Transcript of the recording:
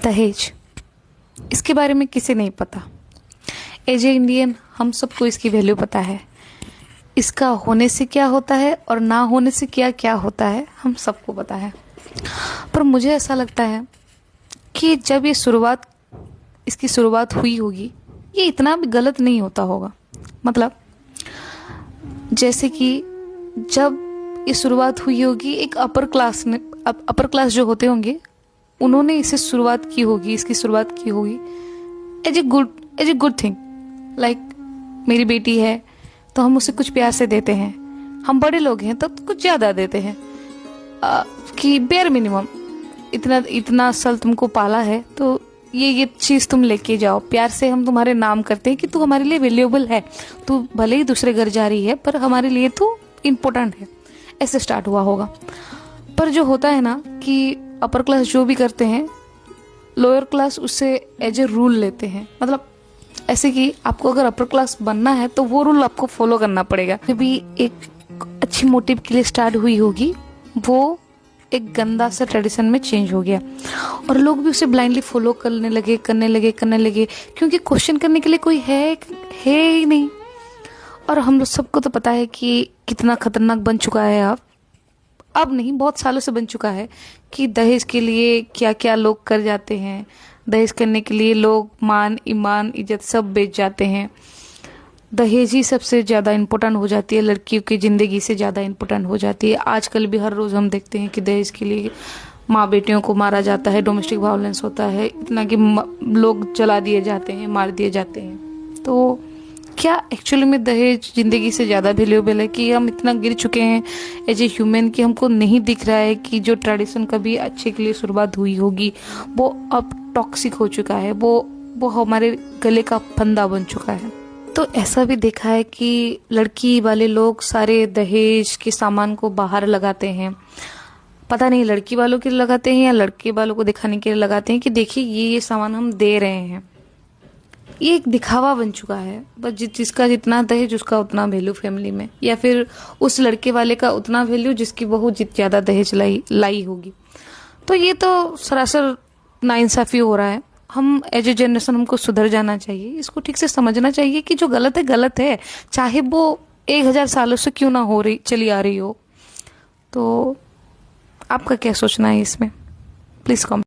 दहेज, इसके बारे में किसे नहीं पता। एज ए इंडियन हम सबको इसकी वैल्यू पता है। इसका होने से क्या होता है और ना होने से क्या क्या होता है हम सबको पता है। पर मुझे ऐसा लगता है कि जब इसकी शुरुआत हुई होगी, ये इतना भी गलत नहीं होता होगा। मतलब जैसे कि जब ये शुरुआत हुई होगी, एक अपर क्लास जो होते होंगे उन्होंने इसे शुरुआत की होगी, इसकी शुरुआत की होगी as a good thing. Like मेरी बेटी है तो हम उसे कुछ प्यार से देते हैं, हम बड़े लोग हैं तो कुछ ज़्यादा देते हैं कि बेयर मिनिमम इतना साल तुमको पाला है तो ये चीज़ तुम लेके जाओ। प्यार से हम तुम्हारे नाम करते हैं कि तू हमारे लिए वैल्यूएबल है, तू भले ही दूसरे घर जा रही है पर हमारे लिए तू इम्पोर्टेंट है। ऐसे स्टार्ट हुआ होगा। पर जो होता है ना कि अपर क्लास जो भी करते हैं, लोअर क्लास उससे एज ए रूल लेते हैं। मतलब ऐसे कि आपको अगर अपर क्लास बनना है तो वो रूल आपको फॉलो करना पड़ेगा। भी एक अच्छी मोटिव के लिए स्टार्ट हुई होगी, वो एक गंदा सा ट्रेडिशन में चेंज हो गया और लोग भी उसे ब्लाइंडली फॉलो करने लगे क्योंकि क्वेश्चन करने के लिए कोई है ही नहीं। और हम लोग सबको तो पता है कि कितना खतरनाक बन चुका है अब नहीं, बहुत सालों से बन चुका है कि दहेज के लिए क्या क्या लोग कर जाते हैं। दहेज करने के लिए लोग मान, ईमान, इज्जत सब बेच जाते हैं। दहेज ही सबसे ज़्यादा इम्पोर्टेंट हो जाती है, लड़कियों की ज़िंदगी से ज़्यादा इम्पोर्टेंट हो जाती है। आजकल भी हर रोज़ हम देखते हैं कि दहेज के लिए माँ बेटियों को मारा जाता है, डोमेस्टिक वायलेंस होता है इतना कि लोग जला दिए जाते हैं, मार दिए जाते हैं। तो क्या एक्चुअली में दहेज ज़िंदगी से ज़्यादा वैल्यूएबल है कि हम इतना गिर चुके हैं एज ए ह्यूमन कि हमको नहीं दिख रहा है कि जो ट्रेडिशन कभी अच्छे के लिए शुरुआत हुई होगी वो अब टॉक्सिक हो चुका है, वो हमारे गले का फंदा बन चुका है। तो ऐसा भी देखा है कि लड़की वाले लोग सारे दहेज के सामान को बाहर लगाते हैं। पता नहीं लड़की वालों के लिए लगाते हैं या लड़के वालों को दिखाने के लिए लगाते हैं कि देखिए ये सामान हम दे रहे हैं। ये एक दिखावा बन चुका है। बस जिसका जितना दहेज उसका उतना वैल्यू फैमिली में, या फिर उस लड़के वाले का उतना वैल्यू जिसकी बहू ज़्यादा दहेज लाई होगी। तो ये तो सरासर नाइंसाफ़ी हो रहा है। हम एज ए जनरेशन हमको सुधर जाना चाहिए, इसको ठीक से समझना चाहिए कि जो गलत है गलत है, चाहे वो 1000 सालों से क्यों ना चली आ रही हो। तो आपका क्या सोचना है इसमें? Please comment.